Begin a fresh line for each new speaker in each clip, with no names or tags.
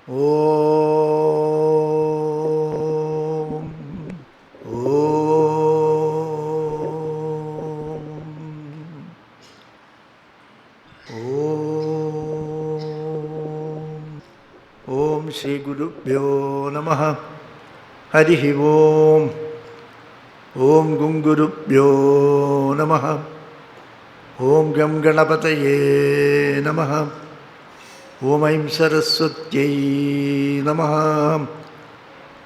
Om. Om. Om. Om Shri Gurubhyo Namaha. Harihi Om. Om Gungurubhyo Namaha. Om Gam Ganapataye Namaha. Om Aim Saraswatyai Namaha.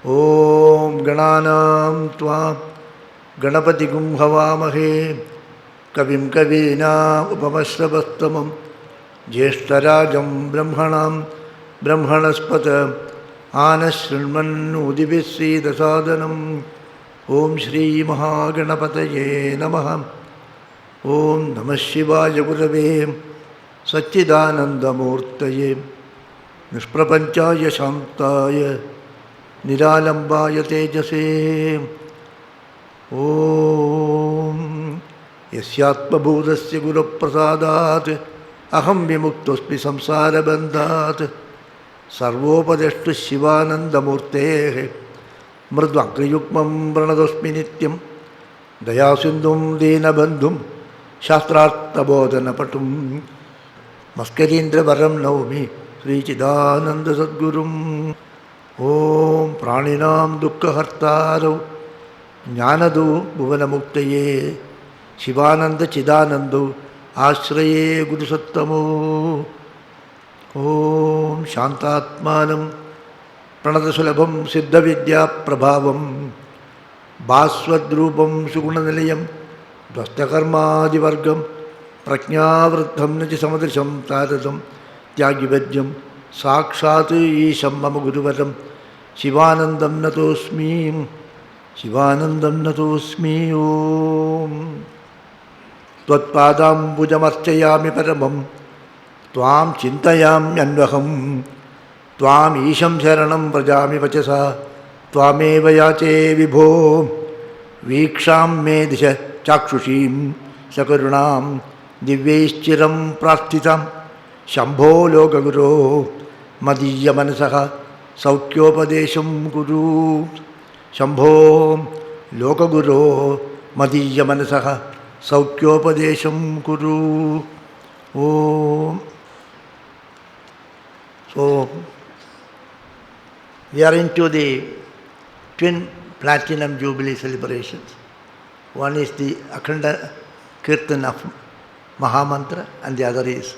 Om Gananam Tvam Ganapati Gum Havamahe Kavim Kavina Upamashravastamam Jeshtarajam Brahmanam Brahmanaspata Anashrinmanudibhisri Dasadanam. Om Shri Mahaganapataye Namaha. Om Namah Shivaya Gurave Satchidanandamurtaye Nishprapanchaya Shantaya Niralambaya Tejase. Om Yasyatmabhudasya Guru Prasadat Aham Vimuktasmi Samsara Bandhat Sarvopadeshtu Shivanandamurtehe Mridvakriyukmam Pranadosmi Nityam Dayasindhum Dinabandhum Shastrarthabodhana Patum Maskarindra Varam Naumi Sri Chidananda Sadgurum. Om Praninam Dukkha Hartaro Jnanadu Bhuvana Muktaye Shivananda Chidanandu Ashraye Guru Sattamo. Om Shantatmanam Pranadasulabham Siddha Vidya Prabhavam Bhaswadrupam Sugunanilayam Dvastakarmadivargam Prajnavruddham Naji Samadrisham Tadadam Tyagivajyam Sakshat Isham Mama Guruvaram Shivanandam Natosmi Shivanandam Natosmi. Om Tvatpadam Pujamarchayami Paramam Tvam Chintayam Yanvaham Tvam Isham Sharanam Prajami Vachasa Tvameva Yache Vibho Viksham Me Disha Chakshushim Sakarunam Divyeshchiram Prasthitam Shambho Lokaguru Madhya Manasaha Saukyopadesham Guru. Shambho Lokaguru Madhya Manasaha Saukyopadesham Guru. Om. So, we are into the twin platinum jubilee celebrations. One is the Akhanda Kirtan of Mahamantra and the other is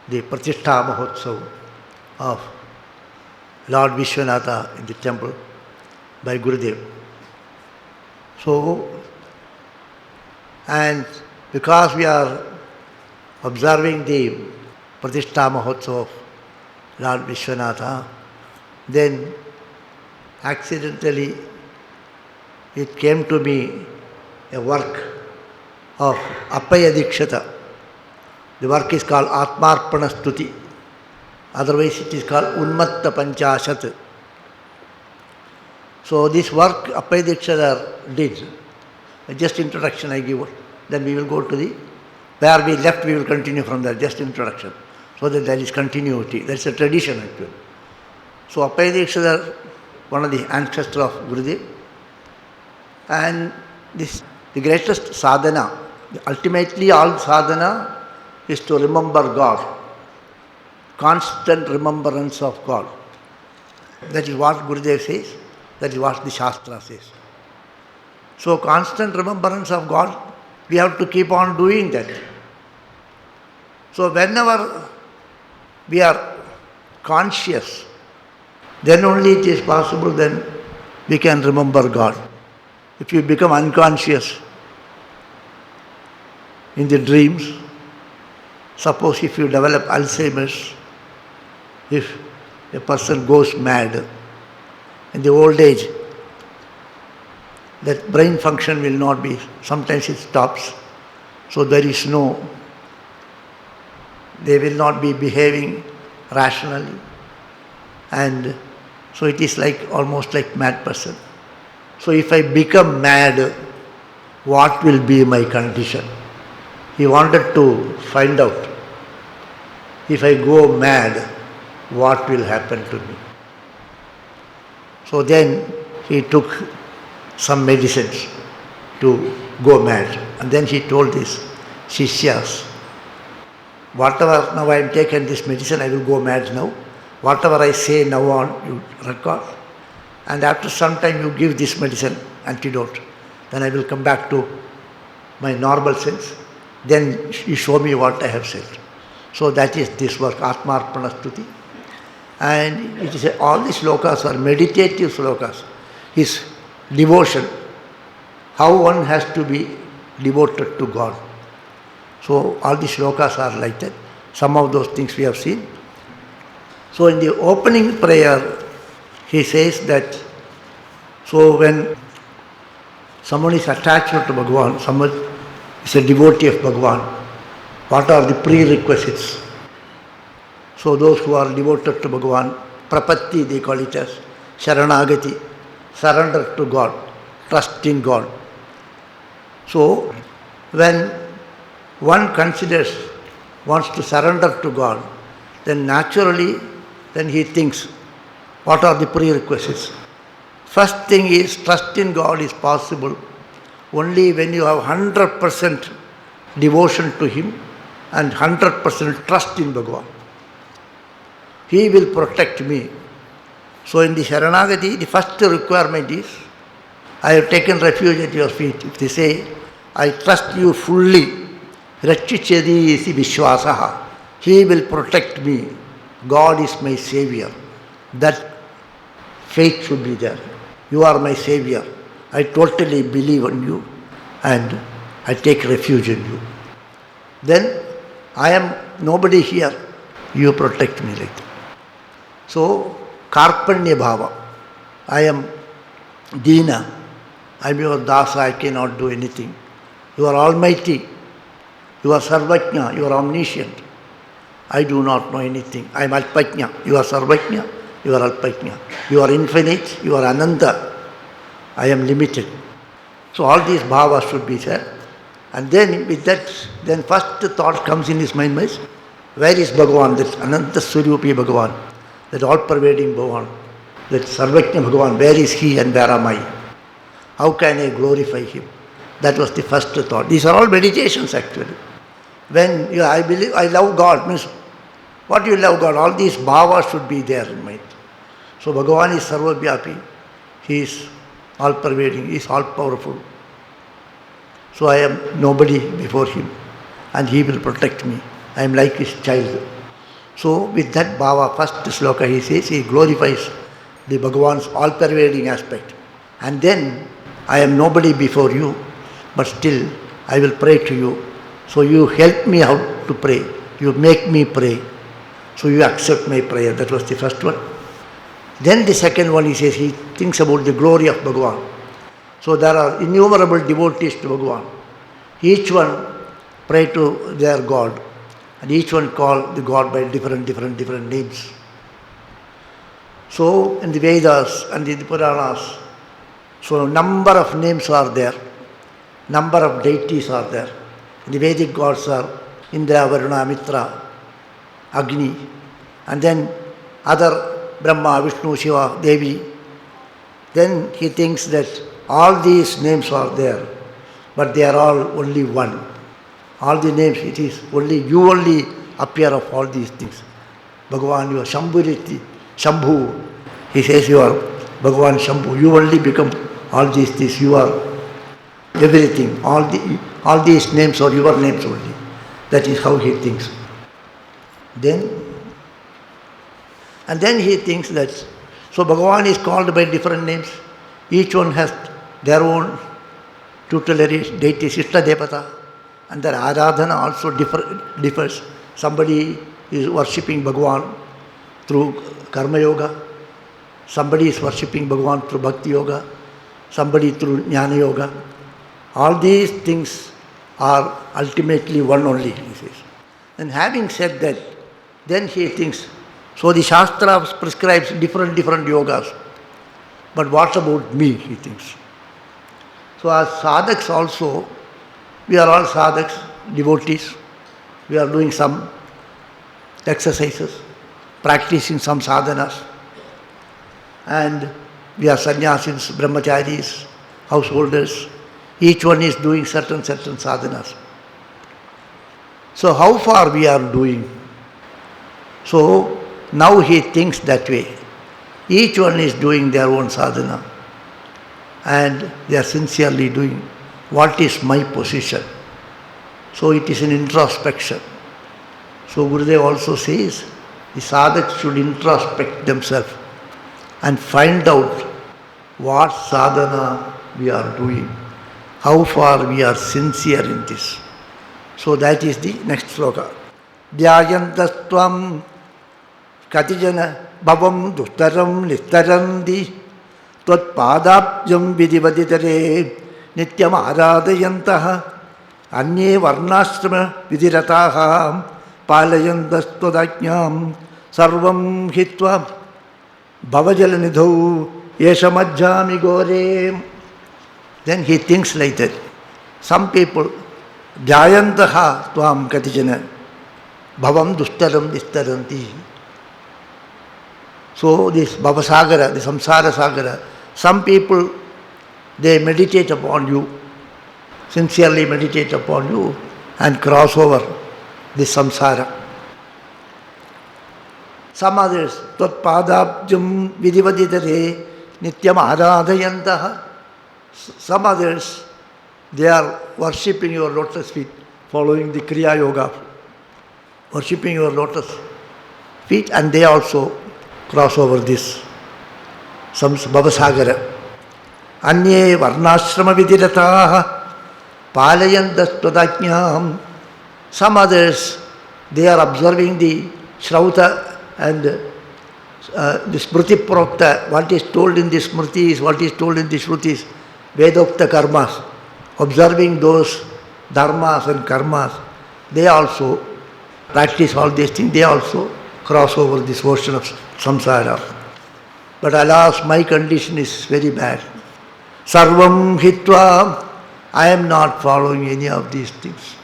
the Pratishtha Mahotsav of Lord Vishwanatha in the temple by Gurudev. So, and because we are observing the Pratishtha Mahotsav of Lord Vishwanatha, then accidentally it came to me a work of Appaya Dikshata. The work is called Atmarpana Stuti. Otherwise it is called Unmatta Panchashat. So this work Appaya Dikshata did. Just introduction I give. Then we will go to the, where we left we will continue from there, just introduction. So that there is continuity. That's a tradition actually. So Appaya Dikshata, one of the ancestors of Gurudev. And this, the greatest sadhana, ultimately all sadhana is to remember God. Constant remembrance of God. That is what Gurudev says. That is what the Shastra says. So constant remembrance of God, we have to keep on doing that. So whenever we are conscious, then only it is possible, then we can remember God. If you become unconscious in the dreams, suppose if you develop Alzheimer's, if a person goes mad in the old age, that brain function will not be, sometimes it stops, so there is no, they will not be behaving rationally, and so it is like almost like mad person. So if I become mad, what will be my condition? He wanted to find out, if I go mad, what will happen to me? So then he took some medicines to go mad. And then he told his Shishyas, whatever, now I am taken this medicine, I will go mad now. Whatever I say now on, you record. And after some time you give this medicine, antidote. Then I will come back to my normal sense. Then you show me what I have said. So that is this work, Atmarpana Stuti. And it is all these slokas are meditative slokas. His devotion, how one has to be devoted to God. So all these slokas are like that. Some of those things we have seen. So in the opening prayer, he says that, so when someone is attached to Bhagavan, someone is a devotee of Bhagavan, what are the prerequisites? So those who are devoted to Bhagavan, Prapatti they call it as, Sharanagati, surrender to God, trust in God. So when one considers, wants to surrender to God, then naturally, then he thinks, what are the prerequisites? First thing is, trust in God is possible only when you have 100% devotion to Him and 100% trust in Bhagavan. He will protect me. So in the Sharanagati, the first requirement is, I have taken refuge at your feet. If they say, I trust you fully, Rachichedi isi Vishwasaha, He will protect me. God is my Savior. That faith should be there. You are my Savior. I totally believe in you and I take refuge in you. Then I am nobody here. You protect me like that. So, Karpanya Bhava. I am Dina. I am your Dasa. I cannot do anything. You are Almighty. You are Sarvajna. You are omniscient. I do not know anything. I am Alpajna. You are Sarvajna. You are Alpajna. You are infinite. You are Ananta. I am limited. So all these bhavas should be there. And then with that, then first the thought comes in his mind, where is Bhagavan, that Ananta Swarupi Bhagavan, that all-pervading Bhagavan, that Sarvajna Bhagavan, where is he and where am I? How can I glorify him? That was the first thought. These are all meditations actually. When I believe, I love God, means what you love God? All these bhavas should be there in mind. So Bhagavan is Sarvabhyapi. He is all-pervading. He is all-powerful. So I am nobody before him. And he will protect me. I am like his child. So with that bhava, first sloka he says, he glorifies the Bhagavan's all-pervading aspect. And then, I am nobody before you, but still I will pray to you. So you help me how to pray. You make me pray. So you accept my prayer. That was the first one. Then the second one, he says, he thinks about the glory of Bhagavan. So there are innumerable devotees to Bhagavan. Each one pray to their God. And each one call the God by different names. So in the Vedas and in the Puranas, so number of names are there. Number of deities are there. The Vedic gods are Indra, Varuna, Mitra, Agni, and then other Brahma, Vishnu, Shiva, Devi. Then he thinks that all these names are there, but they are all only one. All the names, it is only, you only appear of all these things. Bhagavan, you are Shambhuriti, Shambhu. He says you are Bhagavan Shambhu. You only become all these things. You are everything. All these names are your names only. That is how he thinks. Then he thinks that, so Bhagavan is called by different names. Each one has their own tutelary deity, Sishta Devata. And their Aradhana also differs. Somebody is worshipping Bhagavan through Karma Yoga. Somebody is worshipping Bhagavan through Bhakti Yoga. Somebody through Jnana Yoga. All these things are ultimately one only, he says. And having said that, then he thinks, so the Shastra prescribes different yogas. But what about me, he thinks. So as sadhaks also, we are all sadhaks, devotees. We are doing some exercises, practicing some sadhanas. And we are sannyasis, brahmacharis, householders. Each one is doing certain sadhanas. So how far we are doing? So now he thinks that way. Each one is doing their own sadhana and they are sincerely doing. What is my position? So it is an introspection. So Gurudev also says the sadhaks should introspect themselves and find out what sadhana we are doing, how far we are sincere in this. So that is the next sloka. Dhyayantasthvam katijana bhavam dustaram nistaranti tvat padabjam vidivaditare nityam aradhayantaha anye varnashrama vidirataha palayantastvodajñam sarvam hitva bhavajalanidhau yeshamajjami gore. Then he thinks like that. Some people, dhyayantaha tvam katijana bhavam dustaram nistaranti. So this bhavasagara, the samsara sagara, some people, they meditate upon you, sincerely meditate upon you and cross over this samsara. Some others, tat padabjam vidivaditare nityam aradhayantaha. Some others, they are worshipping your lotus feet, following the Kriya Yoga, worshipping your lotus feet, and they also cross over this bhavasagara. Anye varnashrama vidirataha palayantastvodajñam. Some others, they are observing the Shrauta and the Smriti Prokta, what is told in the Smritis, what is told in the Shrutis, Vedokta karmas, observing those dharmas and karmas. They also practice all these things, they also cross over this ocean of samsara. But alas, my condition is very bad. Sarvam hitva, I am not following any of these things.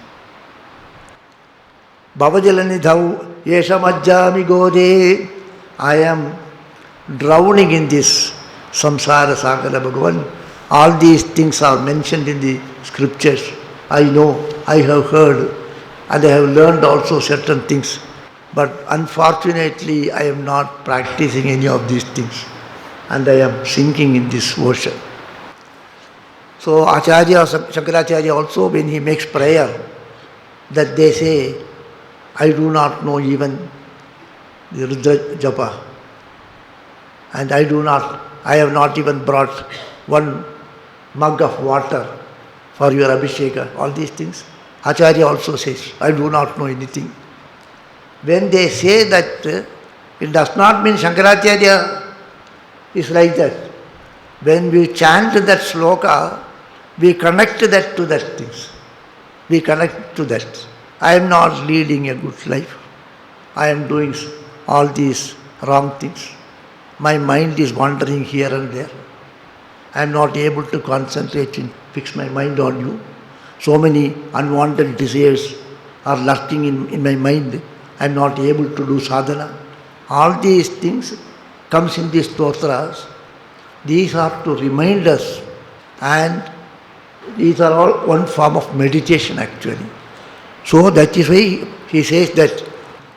Bhavajalanidhau yeshamajjami gore, I am drowning in this samsara sagara Bhagavan. All these things are mentioned in the scriptures. I know, I have heard, and I have learned also certain things. But unfortunately, I am not practicing any of these things. And I am sinking in this ocean. So Acharya, Shankaracharya also, when he makes prayer, that they say, I do not know even the Rudra Japa. And I have not even brought one mug of water for your Abhisheka. All these things. Acharya also says, I do not know anything. When they say that, it does not mean Shankaracharya is like that. When we chant that sloka, we connect that to that things. We connect to that. I am not leading a good life. I am doing all these wrong things. My mind is wandering here and there. I am not able to concentrate and fix my mind on you. So many unwanted desires are lurking in my mind. I am not able to do sadhana. All these things comes in these stotras. These are to remind us, and these are all one form of meditation actually. So that is why he says that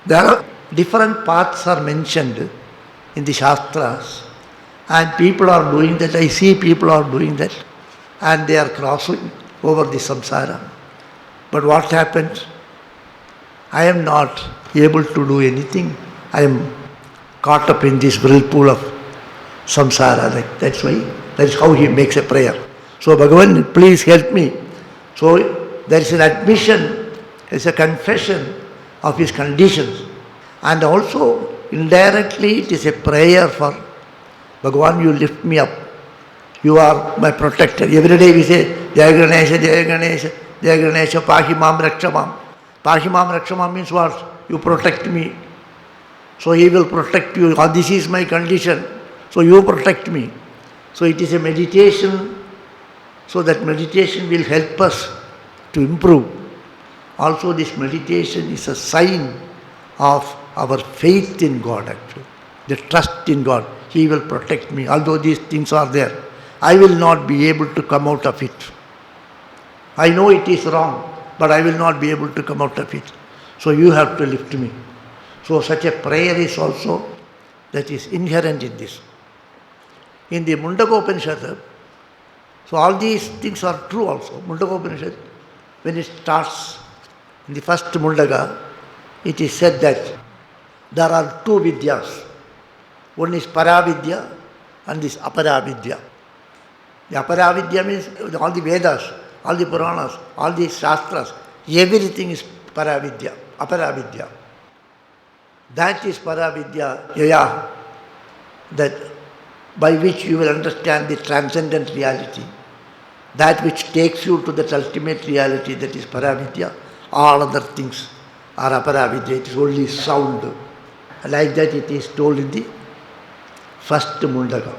there are different paths are mentioned in the Shastras, and people are doing that. I see people are doing that, and they are crossing over the samsara. But what happens? I am not able to do anything. I am caught up in this whirlpool of samsara. That's why, that is how he makes a prayer. So Bhagavan, please help me. So there is an admission, there is a confession of his conditions. And also, indirectly, it is a prayer for Bhagavan, you lift me up. You are my protector. Every day we say, Jaya Ganesha, Jaya Ganesha, Jaya Ganesha, Pahimam Rakshamam. Pahimam Rakshamam means what? You protect me. So he will protect you. Oh, this is my condition. So you protect me. So it is a meditation. So that meditation will help us to improve. Also this meditation is a sign of our faith in God actually. The trust in God. He will protect me. Although these things are there, I will not be able to come out of it. I know it is wrong, but I will not be able to come out of it. So you have to lift me. So such a prayer is also, that is inherent in this. In the Mundaka Upanishad, so all these things are true also. Mundaka Upanishad, when it starts in the first Mundaka, it is said that there are two vidyas. One is Paravidya and this Aparavidya. The Aparavidya means all the Vedas, all the Puranas, all the Shastras, everything is Paravidya, Aparavidya. That is Paravidya, Yaya, that by which you will understand the transcendent reality. That which takes you to that ultimate reality, that is Paravidya. All other things are Aparavidya, it is only sound. Like that it is told in the first Mundaka.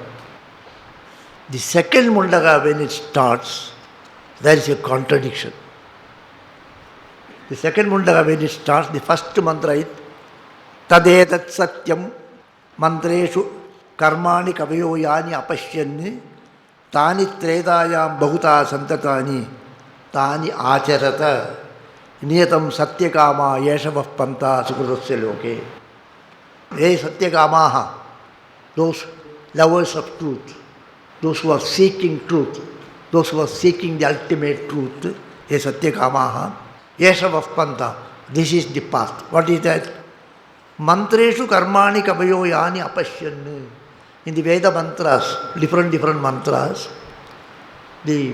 The second Mundaka, when it starts, there is a contradiction. The second Mundaka, when it starts, the first mantra is Tadetat Satyam Mantreshu Karmani Kavayo Yani Apashyanni Tani Tredayam Bahuta Santatani Tani Acharata Niyatam Satyakama Yeshavah Panta Sukrutasya Loke. They Satyakamaha, those lovers of truth, those who are seeking truth, those who are seeking the ultimate truth, they Satyakamaha, Yeshavah Panta, this is the path. What is that? Mantreshu Karmani Kavayo Yani Apashyanni. In the Veda mantras, different mantras, the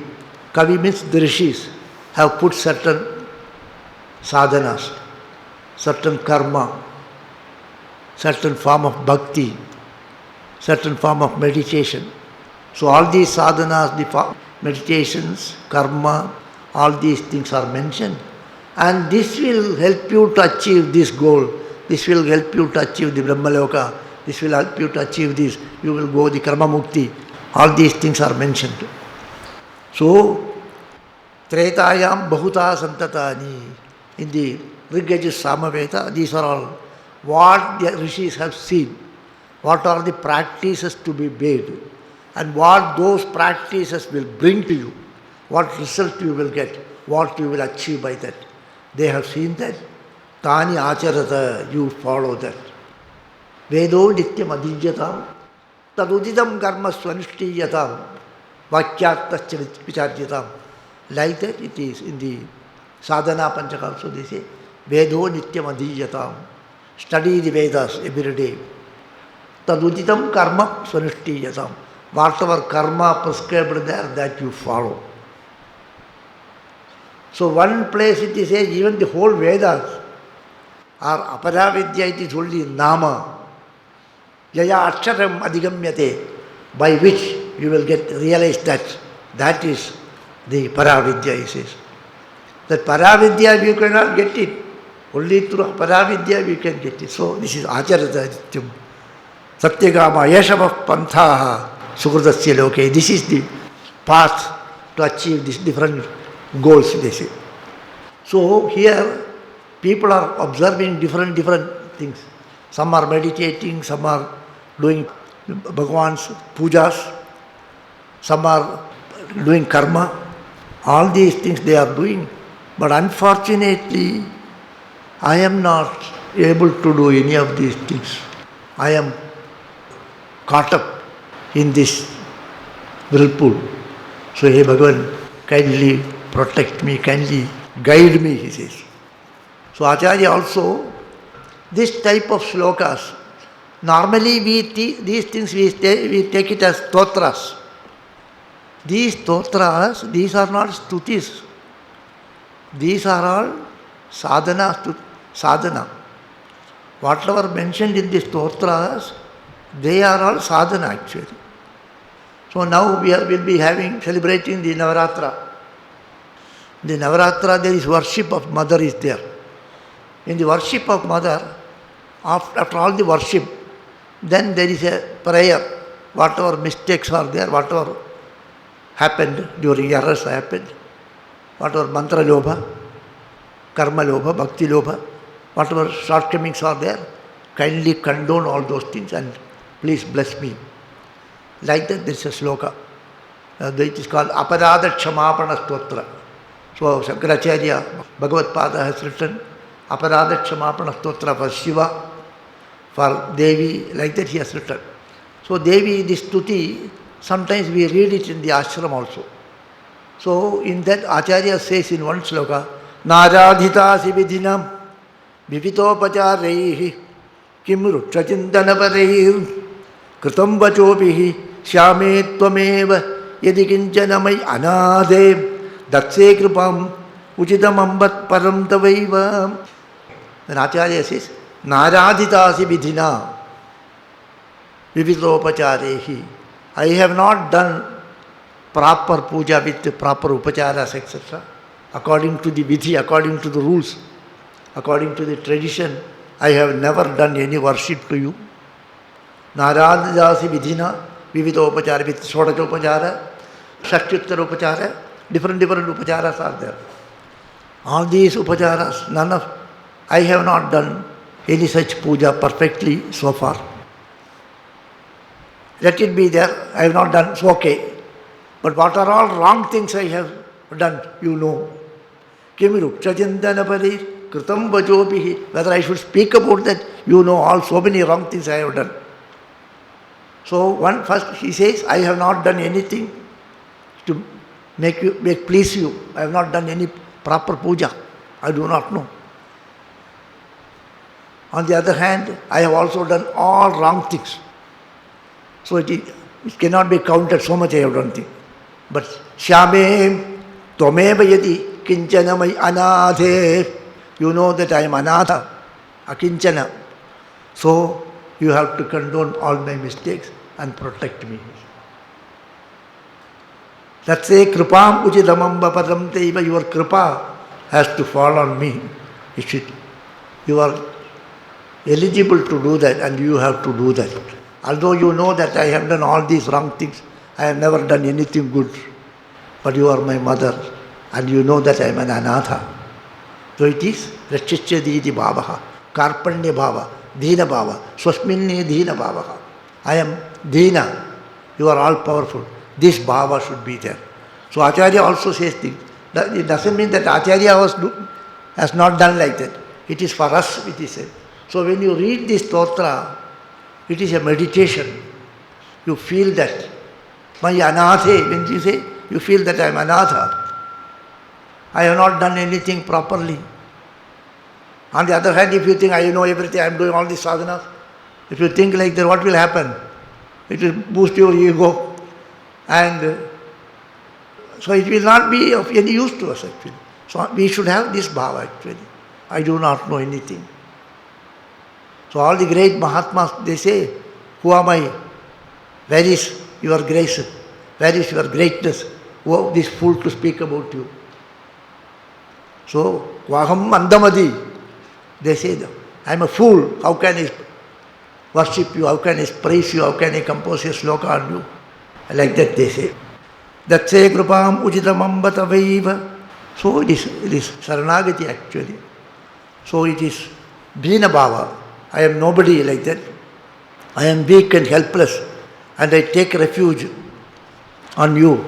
Kavi means the Rishis have put certain sadhanas, certain karma, certain form of bhakti, certain form of meditation. So all these sadhanas, the meditations, karma, all these things are mentioned. And this will help you to achieve this goal. This will help you to achieve the Brahmaloka. This will help you to achieve this. You will go the Karma Mukti. All these things are mentioned. So, Tretayam Bahuta Santatani. In the Rigyaja Samaveda, these are all what the rishis have seen. What are the practices to be made. And what those practices will bring to you. What result you will get. What you will achieve by that. They have seen that. Tani Acharata, you follow that. Vedo Nityam Adhijatam Tadudidam Karma Swanishtiyatam Vakyartascha Vicharjatam. Like that it is in the Sadhana Panchaka also they say Vedo Nityam Adhijatam. Study the Vedas every day. Tadudidam Karma Swanishtiyatam. Whatever karma prescribed there, that you follow. So one place it is says even the whole Vedas are Aparavidya, it is only Nama. Yaya Aksharam Adhigamyate, by which you will realize that is the Paravidya, he says. That Paravidya you cannot get it. Only through Paravidya we can get it. So this is Acharata Satyagama Yeshavah Panthaha Sukrutasya Loke. This is the path to achieve these different goals, they say. So here people are observing different things. Some are meditating, some are doing Bhagavan's pujas, some are doing karma. All these things they are doing. But unfortunately, I am not able to do any of these things. I am caught up in this whirlpool. So, hey Bhagavan, kindly protect me, kindly guide me, he says. So Acharya also, this type of slokas, normally these things we take it as stotras. These stotras, these are not stutis. These are all sadhana. Whatever mentioned in the stotras, they are all sadhana actually. So now we will be celebrating the Navaratra. The Navaratra, there is worship of Mother is there. In the worship of Mother, after all the worship, then there is a prayer. Whatever mistakes are there, whatever happened during errors happened, whatever mantra lobha, karma lobha, bhakti lobha, whatever shortcomings are there, kindly condone all those things and please bless me. Like that, there is a sloka. It is called Aparada Kshamapana Stotra. So Shankaracharya, Bhagavad Pada has written Aparada Kshamapana Stotra for Shiva, for Devi, like that he has written. So Devi, this Stuti, sometimes we read it in the ashram also. So in that Acharya says in one sloka, Naradhitasi vidhinam vivitopachareihi kim ruksachindanapareir kritam vachopihi shyame tvameva yadi kinchanamai anade datse kripam uchitam ambat param tavaiva. Then Acharya says, Naradhitasi vidhina vivitopachareihi. I have not done proper puja with proper upacharas, etc. According to the vidhi, according to the rules, according to the tradition, I have never done any worship to you. Naradhasi vidhina, vivida upachara, with Sodacha upachara, Shaktyuttara upachara, different upacharas are there. All these upacharas, none of, I have not done any such puja perfectly so far. Let it be there, I have not done, so okay. But what are all wrong things I have done, you know. Kimiru, Chachindanapari, Kritam Vajopihi, whether I should speak about that, you know all so many wrong things I have done. So first he says, I have not done anything to make please you. I have not done any proper puja. I do not know. On the other hand, I have also done all wrong things. So it cannot be counted, so much I have done things. But Shyame Tvameva Yadi Kinchanamai Anadhe. You know that I am Anatha, Akinchana. So you have to condone all my mistakes and protect me. Let's say Kripam Uchidamamba Padam Teiva, your Kripa has to fall on me. You are eligible to do that and you have to do that. Although you know that I have done all these wrong things, I have never done anything good. But you are my mother and you know that I am an anatha. So it is Rachichyaditi Bhavaha, Karpanya Bhava, Dina Bhava, Swasminni Dina Bhavaha. I am Dina. You are all powerful. This Bhava should be there. So Acharya also says things. It doesn't mean that Acharya has not done like that. It is for us, it is said. So when you read this stotra, it is a meditation. You feel that. My anathe, when you say, you feel that I am anatha. I have not done anything properly. On the other hand, if you think I know everything, I am doing all these sadhanas, if you think like that, what will happen? It will boost your ego. And so it will not be of any use to us actually. So we should have this bhava actually. I do not know anything. So all the great Mahatmas, they say, who am I? Where is your grace? Where is your greatness? Who is this fool to speak about you? So, Vaham Andamadi, they say that I am a fool. How can I worship you? How can I praise you? How can I compose a sloka on you? Like that they say. Datse krupam uchitam ambatavaiva. So it is Saranagati actually. So it is Dina Bhava. I am nobody like that. I am weak and helpless and I take refuge on you.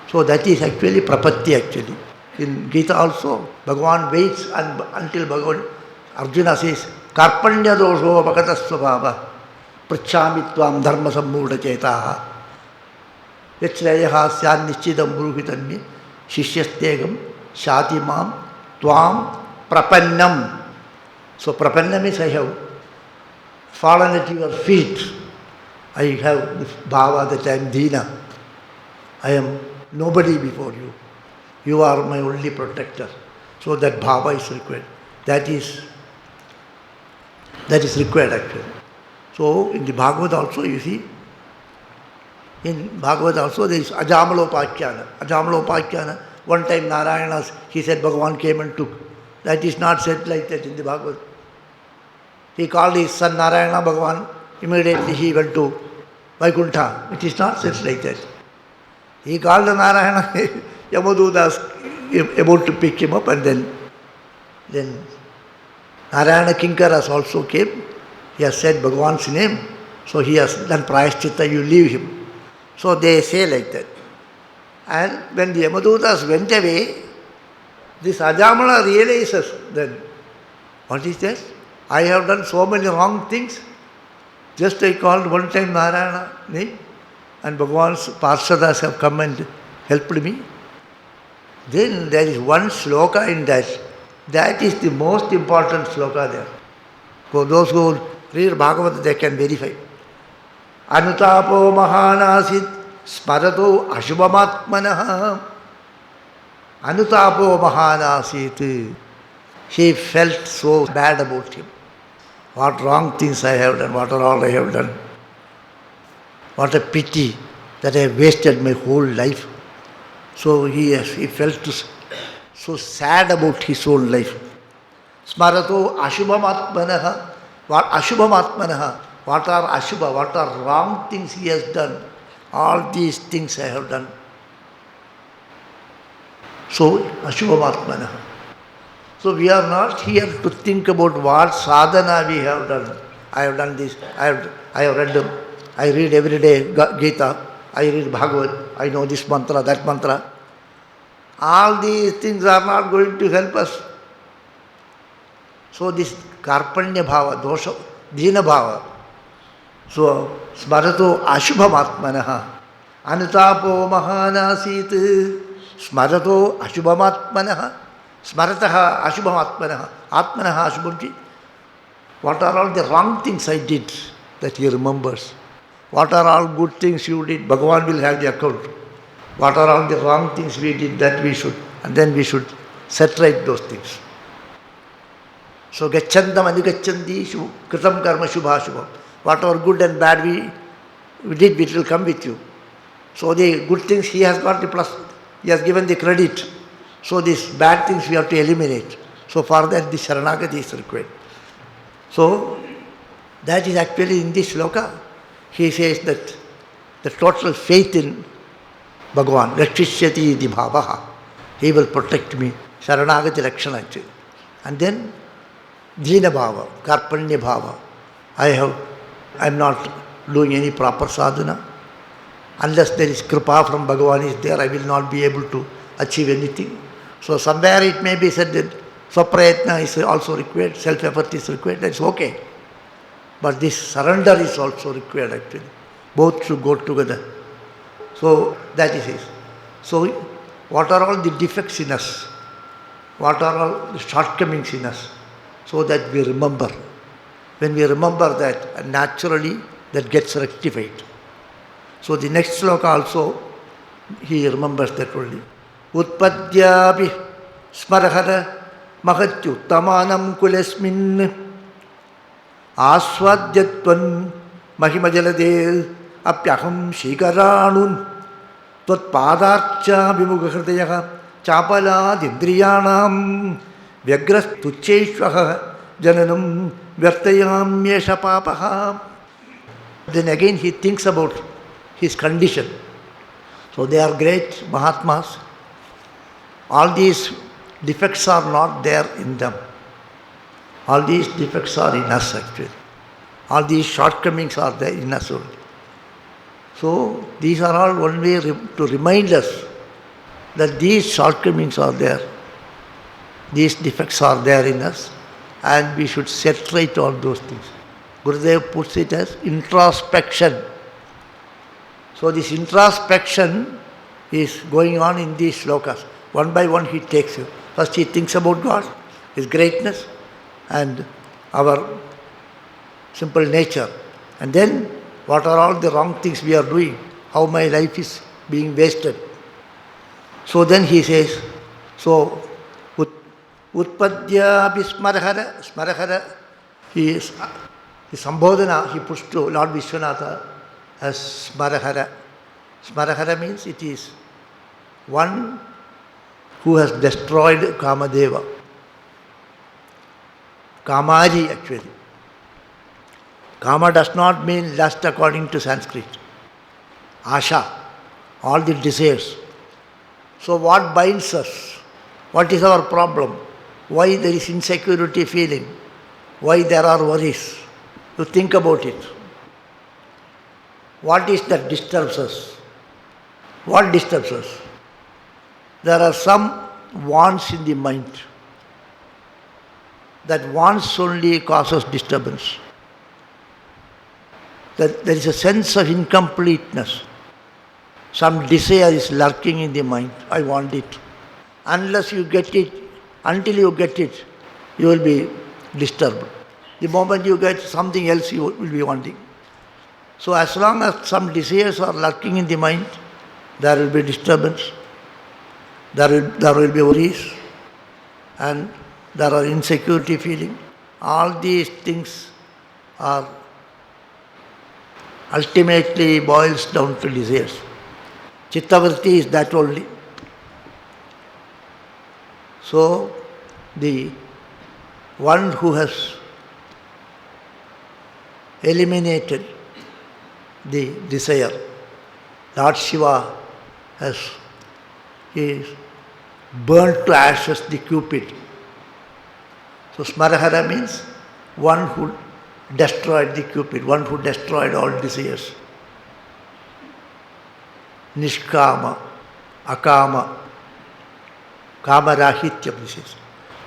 So that is actually Prapatti actually. In Gita also, Bhagavan waits until Bhagavan, Arjuna says, Karpanya dosho bhagatasvabhava prachami tvam dharma sammudha chetaha yachrayaha syan nischidam bruhitanmi shishyastegam shatimam tvam prapannam. So prapannam is I have fallen at your feet. I have this bhava that I am Dina. I am nobody before you. You are my only protector. So that bhava is required. That is required actually. So in the Bhagavad also you see, in Bhagavad also there is Ajamalopakyana. Ajamalopakyana. One time Narayana, he said Bhagavan came and took. That is not said like that in the Bhagavad. He called his son Narayana Bhagavan. Immediately he went to Vaikuntha. It is not said like that. He called the Narayana, Yamadudas about to pick him up, and then Narayana Kinkaras also came. He has said Bhagavan's name, so he has done prayaschitta, you leave him. So they say like that. And when the Yamadutas went away, this Ajamala realizes that, what is that? I have done so many wrong things. Just I called one time Narayana name, and Bhagavan's Parshadas have come and helped me. Then there is one sloka in that. That is the most important sloka there. For those who read Bhagavad, they can verify. Anutapo mahanasit smarato ashubhamatmanaha. Anutapo mahanasit. He felt so bad about him. What wrong things I have done, what all I have done. What a pity that I have wasted my whole life. So he felt so sad about his own life. Smarato ashubhamatmanaha. What ashubhamatmanaha? What are ashubha? What are wrong things he has done? All these things I have done. So ashubhamatmanaha. So we are not here to think about what sadhana we have done. I have done this. I have read them. I read every day Gita. I read Bhagavad. I know this mantra, that mantra. All these things are not going to help us. So this karpanya bhava, dosha, dina bhava. So smarato ashubhamatmanaha. Anutapo mahanasit. Smarato ashubhamatmanaha. Smarataha ashubhamatmanaha. Atmanaha ashubhamti. What are all the wrong things I did that he remembers? What are all good things you did? Bhagavan will have the account. What are all the wrong things we did that we should, and then we should set right those things. So gacchandam adhigacchandi kritam karma shubha shubham. Whatever good and bad we did, it will come with you. So the good things he has got the plus, he has given the credit. So these bad things we have to eliminate. So for that the Sharanagati is required. So that is actually in this sloka. He says that the total faith in Bhagavan, Rakshishyati iti bhavaha. He will protect me. Sharanagati Rakshana actually. And then Dina bhava, Karpanya bhava. I am not doing any proper sadhana. Unless there is kripa from Bhagavan is there, I will not be able to achieve anything. So somewhere it may be said that swaprayatna is also required, self-effort is required, that's okay. But this surrender is also required actually. Both should go together. So that is it. So what are all the defects in us? What are all the shortcomings in us? So that we remember. When we remember that, naturally that gets rectified. So the next sloka also, he remembers that only. Utpadyapi smarahara mahatyuttamanam kulesmin aswadyatvan mahimajalade apyaham shikaranun tvat padarcha vimugahridayaha chapaladindriyanam vyagrastucheshvaha jananam vyartayamyesha papaha. Then again he thinks about his condition. So they are great Mahatmas. All these defects are not there in them. All these defects are in us actually. All these shortcomings are there in us only. So these are all one way to remind us that these shortcomings are there. These defects are there in us and we should set right all those things. Gurudev puts it as introspection. So this introspection is going on in these slokas. One by one he takes you. First he thinks about God, His greatness and our simple nature. And then what are all the wrong things we are doing, how my life is being wasted. So then he says, so Utpadya Smarahara, Smarahara, his Sambodhana he puts to Lord Vishwanatha as Smarahara. Smarahara means it is one who has destroyed Kamadeva. Kamari actually. Kama does not mean lust according to Sanskrit. Asha, all the desires. So what binds us? What is our problem? Why there is insecurity feeling? Why there are worries? You think about it. What is that disturbs us? What disturbs us? There are some wants in the mind. That wants only causes disturbance. That there is a sense of incompleteness. Some desire is lurking in the mind. I want it. Unless you get it, until you get it, you will be disturbed. The moment you get something else, you will be wanting. So as long as some desires are lurking in the mind, there will be disturbance, there will be worries, and there are insecurity feeling. All these things are ultimately boils down to desires. Chittavritti is that only. So the one who has eliminated the desire, Lord Shiva is burnt to ashes the Cupid. So Smarahara means one who destroyed the Cupid, one who destroyed all desires. Nishkama, Akama, Kamarahitya, this is.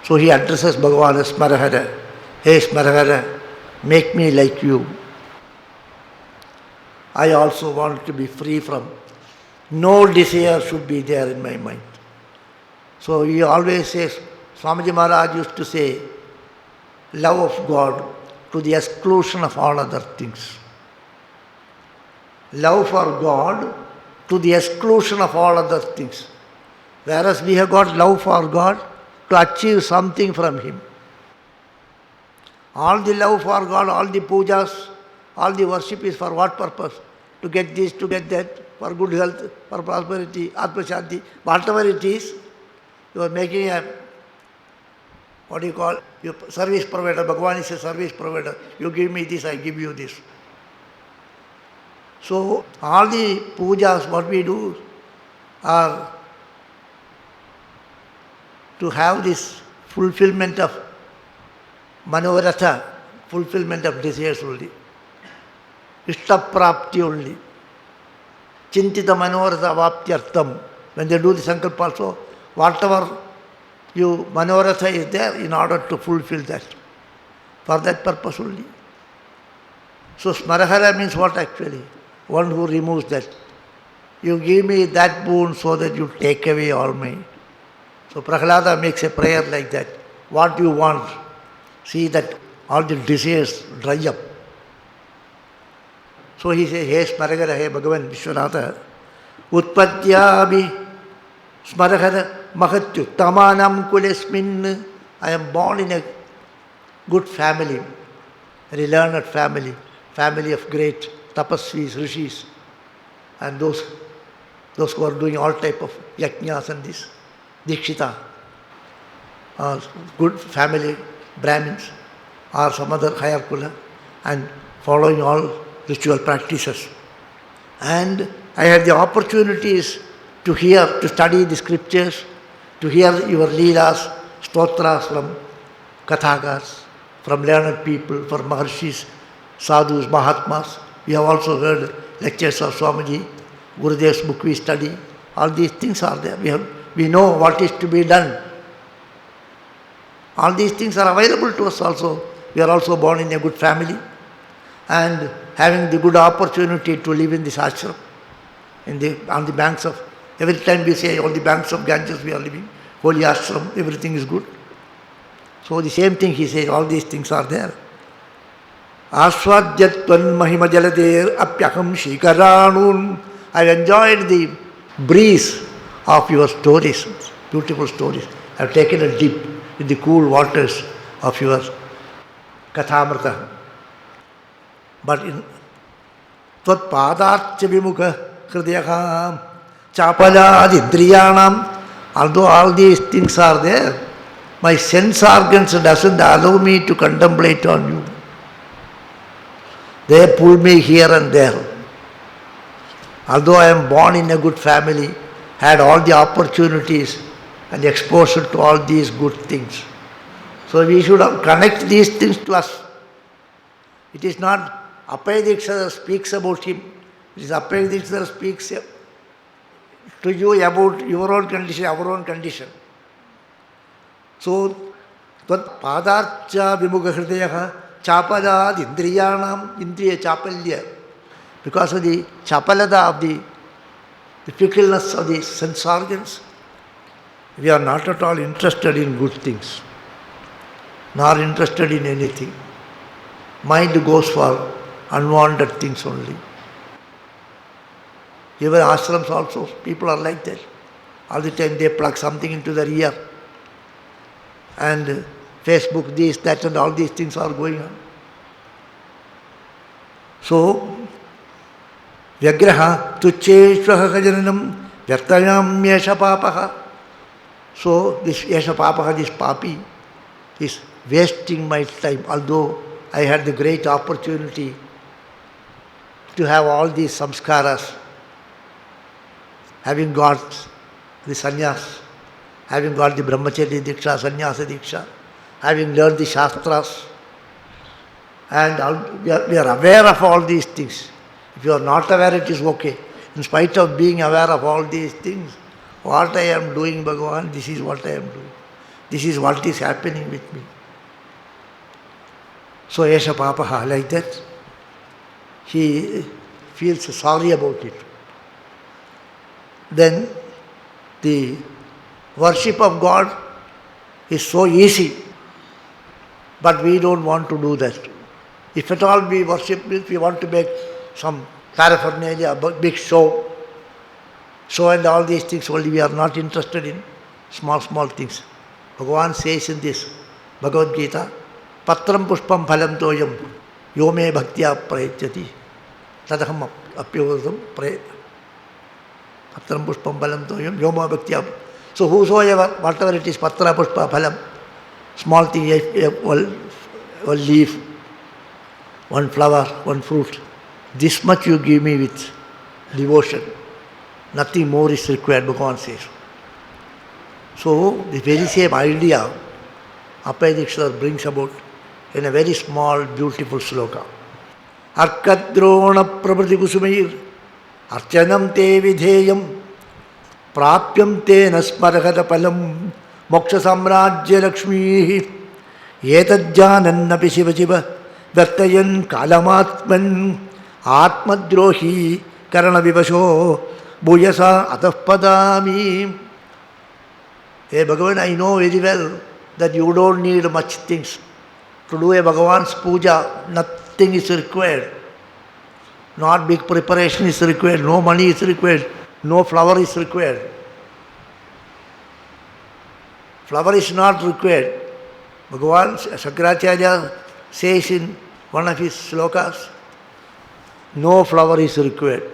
So he addresses Bhagavan as Smarahara. Hey Smarahara, make me like you. I also want to be free from, no desire should be there in my mind. So he always says, Swamiji Maharaj used to say, love of God to the exclusion of all other things. Love for God to the exclusion of all other things. Whereas we have got love for God to achieve something from Him. All the love for God, all the pujas, all the worship is for what purpose? To get this, to get that, for good health, for prosperity, Atma Shanti, whatever it is, you are making a, what do you call, you service provider. Bhagavan is a service provider. You give me this, I give you this. So all the pujas, what we do are to have this fulfillment of manovaratha, fulfillment of desires only. Ishtaprapti only. Chintita manovaratha vaptyartam. When they do the sankalpa also, whatever you manovaratha is there in order to fulfill that. For that purpose only. So Smarahara means what actually? One who removes that. You give me that boon so that you take away all my. So Prahlada makes a prayer like that. What you want? See that all the desires dry up. So he says, hey Smarahara, hey Bhagavan Vishwanatha, Utpatyabhi Smarahara Mahatyu Tamanam Kulesmin. I am born in a good family, a learned family, family of great tapasvis, rishis, and those who are doing all type of yajnas and this, dikshita, good family, Brahmins, or some other higher kula, and following all ritual practices. And I had the opportunities to hear, to study the scriptures, to hear your leelas, stotras from kathakars, from learned people, from maharshis, sadhus, mahatmas. We have also heard lectures of Swamiji, Gurudev's book we study. All these things are there. We know what is to be done. All these things are available to us also. We are also born in a good family and having the good opportunity to live in this ashram, on the banks of, every time we say on the banks of Ganges we are living, holy ashram, everything is good. So the same thing he says, all these things are there. Aswadjatvan mahima jalader apyakam shikaranun. I have enjoyed the breeze of your stories, beautiful stories. I have taken a dip in the cool waters of your kathamrita. But in Tvat padarcha vimukha hridayakam chapalad although all these things are there, my sense organs doesn't allow me to contemplate on you. They pull me here and there. Although I am born in a good family, had all the opportunities and exposure to all these good things. So we should connect these things to us. It is not Appaya Dikshadhara speaks about him. It is Appaya Dikshadhara speaks to you about your own condition, our own condition. So, Tvat Padarcha Vimukha Hridayaha Chapalad Indriyanam Indriya Chapalya. Because of the chapalada of the fickleness of the sense organs, we are not at all interested in good things, nor interested in anything. Mind goes for unwanted things only. Even ashrams also, people are like that. All the time they plug something into their ear. And Facebook, this, that and all these things are going on. So, Vyagraha tucheshvaha jananam vyartayam yesha papaha. So, this yesha papaha, this papi, is wasting my time. Although I had the great opportunity to have all these samskaras, having got the sannyas, having got the brahmacharya diksha, sannyasa diksha, having learned the shastras, and we are aware of all these things. If you are not aware, it is okay. In spite of being aware of all these things, what I am doing, Bhagavan, this is what I am doing. This is what is happening with me. So, Yesha Papaha, like that, he feels sorry about it. Then, the worship of God is so easy, but we don't want to do that. If at all we worship, we want to make some paraphernalia, big show and all these things only. We are not interested in small things. Bhagavan says in this Bhagavad Gita, Patram pushpam phalam toyam yome bhaktya prayachyati tadaham apyodam prayat. Patram pushpam phalam toyam yoma bhaktya. So whosoever, whatever it is, patra pushpa phalam, small thing, one leaf, one flower, one fruit, this much you give me with devotion. Nothing more is required, Bhagavan says. So, the very same idea Apayadikshadar brings about in a very small, beautiful sloka. Arkadrona prabhati kusumair archanam te vidheyam prapyam te nasmaragata palam moksha samrajya lakshmi yetajjanannapi shiva shiva vartayan kalamatman atmadrohi karana vivasho bhuyasa atahpadami. Hey Bhagavan, I know very well that you don't need much things. To do a Bhagavan's puja, nothing is required. Not big preparation is required, no money is required, no flower is required. Flower is not required. Bhagavan Shankaracharya says in one of his slokas, no flower is required.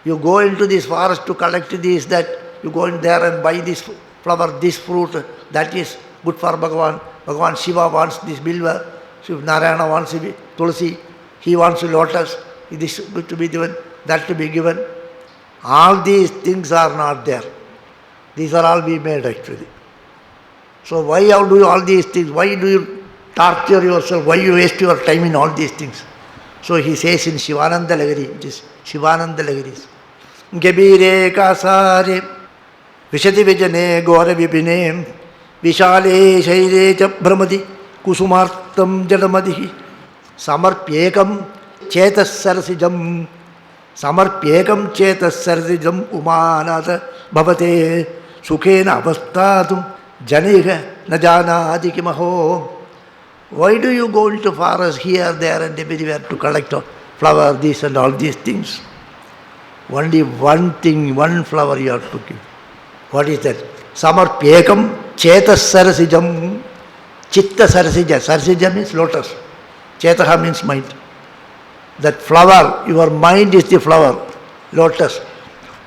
You go into this forest to collect this, that, you go in there and buy this flower, this fruit, that is good for Bhagavan. Bhagavan Shiva wants this bilva, Shiva Narayana wants tulsi, he wants lotus, this to be given, that to be given. All these things are not there. These are all we made actually. So why you do all these things? Why do you torture yourself? Why you waste your time in all these things? So he says in Shivananda Lagari, it is Shivananda Lagaris, Gabire kasare vishati vijane gora vipine vishale shaire cha brahmadi kusumartam jadamadihi samarpyekam chetas sarasijam umanata bhavate sukhena avastatum janiha najanadi kimaho. Why do you go into forest here, there and everywhere to collect flower, this and all these things? Only one thing, one flower you have to give. What is that? Samarpyekam chetas sarasijam. Chitta sarasija. Sarasija means lotus. Chetaha means mind. That flower, your mind is the flower, lotus.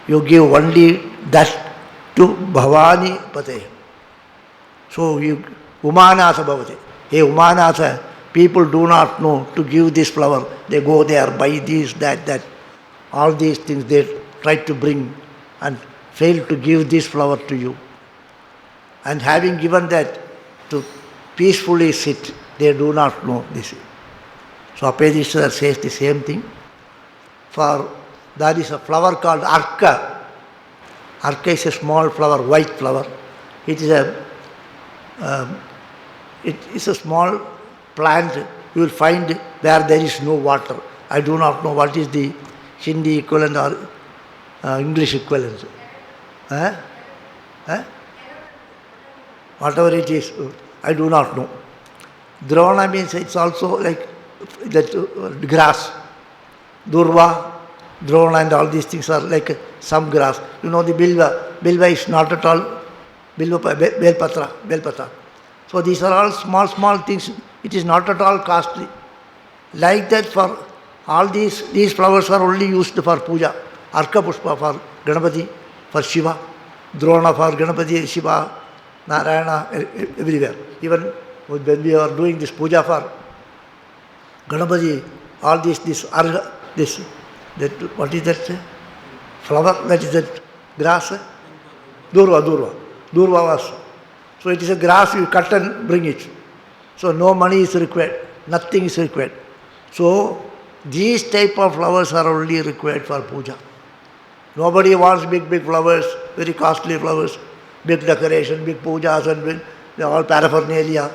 You give only that to Bhavani Pate. So you, Umanatha Bhavate. Hey Umanatha, people do not know to give this flower. They go there, buy this, that. All these things they try to bring and fail to give this flower to you. And having given that to peacefully sit, they do not know this. So Apayadikshadar says the same thing. For there is a flower called Arka. Arka is a small flower, white flower. It is a small plant. You will find where there is no water. I do not know what is the Hindi equivalent or English equivalent. Whatever it is, I do not know. Dravana means it's also like that grass. Durva, Dravana and all these things are like some grass. You know the Bilva. Bilva is not at all Belpatra. So these are all small things. It is not at all costly. Like that, for all these flowers are only used for puja. Arka Pushpa for Ganapati, for Shiva. Dravana for Ganapati, Shiva, Narayana, everywhere. Even when we are doing this puja for Ganapati, all what is that flower? That is that grass? Durva was. So it is a grass, you cut and bring it. So no money is required, nothing is required. So these type of flowers are only required for puja. Nobody wants big flowers, very costly flowers, big decoration, big pujas and all paraphernalia.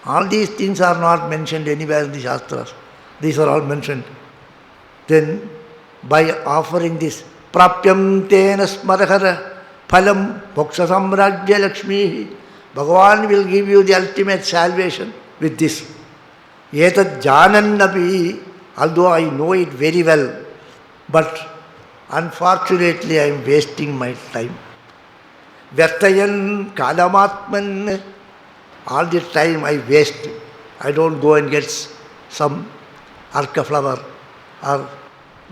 All these things are not mentioned anywhere in the Shastras. These are all mentioned. Then by offering this, prapyam tena smarahara phalam moksha samrajya lakshmi, Bhagavan will give you the ultimate salvation with this. Etat janannapi, although I know it very well, but unfortunately I am wasting my time. Vyartayan kalamatman, all the time I waste. I don't go and get some arka flower or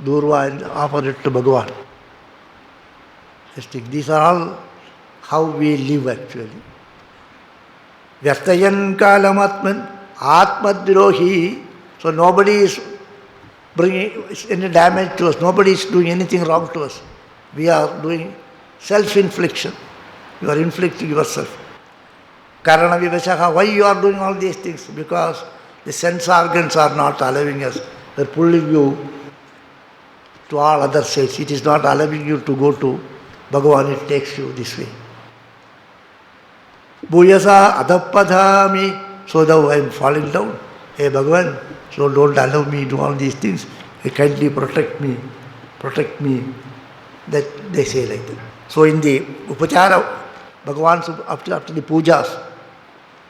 durva and offer it to Bhagavan. These are all how we live actually. Vyartayan kalamatman, atmadrohi. So nobody is bringing any damage to us. Nobody is doing anything wrong to us. We are doing self-infliction. You are inflicting yourself. Karana vivashaha. Why you are doing all these things? Because the sense organs are not allowing us. They are pulling you to all other sides. It is not allowing you to go to Bhagavan. It takes you this way. Bhuyasa adappadhami. So now I am falling down. Hey Bhagavan, so don't allow me to do all these things. Kindly protect me. That they say like that. So in the upachara, Bhagavan's after the pujas,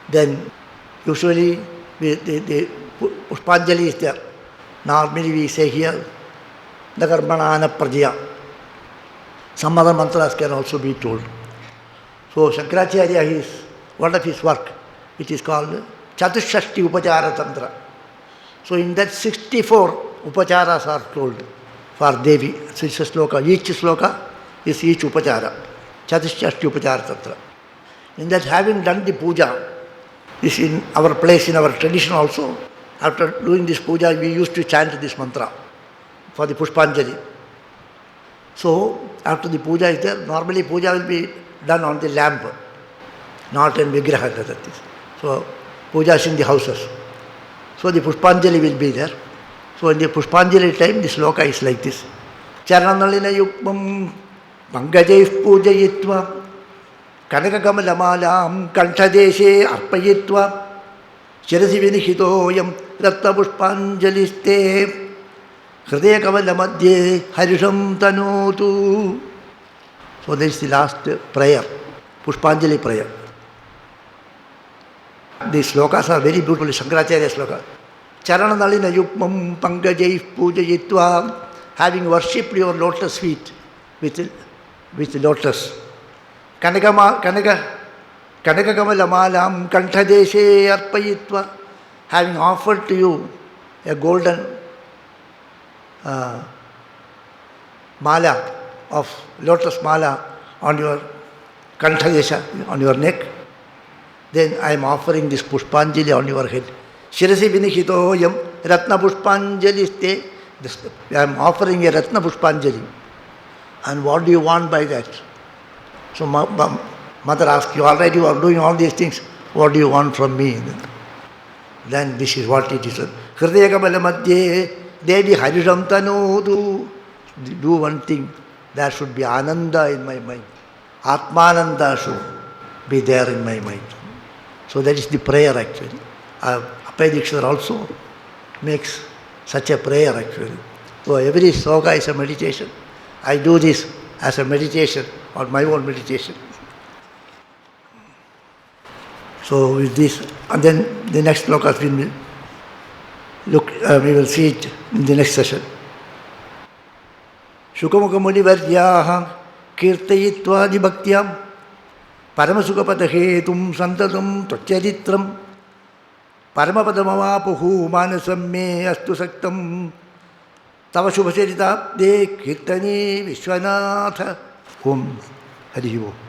then usually the Pushpanjali is there. Normally we say here, Nagarmanana Prajya. Some other mantras can also be told. So Shankaracharya, one of his work, it is called Chatushashti Upachara Tantra. So in that 64 upacharas are told for Devi. So it's a sloka. Each sloka is each upachara. Chatushashti Upachara Tantra. In that, having done the puja, this in our place, in our tradition also, after doing this puja, we used to chant this mantra for the Pushpanjali. So after the puja is there, normally puja will be done on the lamp, not in vigraha. So puja is in the houses. So the Pushpanjali will be there. So in the Pushpanjali time, this sloka is like this. Charanalina yukmam pangajai pujayitva kanakakamalalam kantadeshe arpayitva shirasi vinihitoyam ratta pushpanjaliste hridaya kamalamadye harisham tanutu. So this is the last prayer, Pushpanjali prayer. These slokas are very beautiful, Shankaracharya sloka. Charanadalina yukmam pangajai pujayitva, having worshipped your lotus feet with lotus. Kanakakamala malam kantadeshe arpayitva, having offered to you a golden mala of lotus mala on your kantadesha, on your neck. Then I am offering this Pushpanjali on your head. Shirasi vinihitoyam ratna Pushpanjali ste. I am offering a ratna Pushpanjali. And what do you want by that? So mother asks you, already you are doing all these things. What do you want from me? Then this is what it is. Hridaya kamala madhye devi harisham tanudu. Do one thing. There should be ananda in my mind. Atmananda should be there in my mind. So that is the prayer actually. Appaya Dikshidhar also makes such a prayer actually. So every sloka is a meditation. I do this as a meditation or my own meditation. So with this, and then the next slokas we will see it in the next session. Shukamukha Munivaryaha Kirtayitva Bhaktyam Paramasukapatahetum Santatam Tatcharitram Paramapadamavapuhu Manasam Me Astu Saktam Tava Shubhacharitabde Kirtani Vishwanatha Om Harihi Om.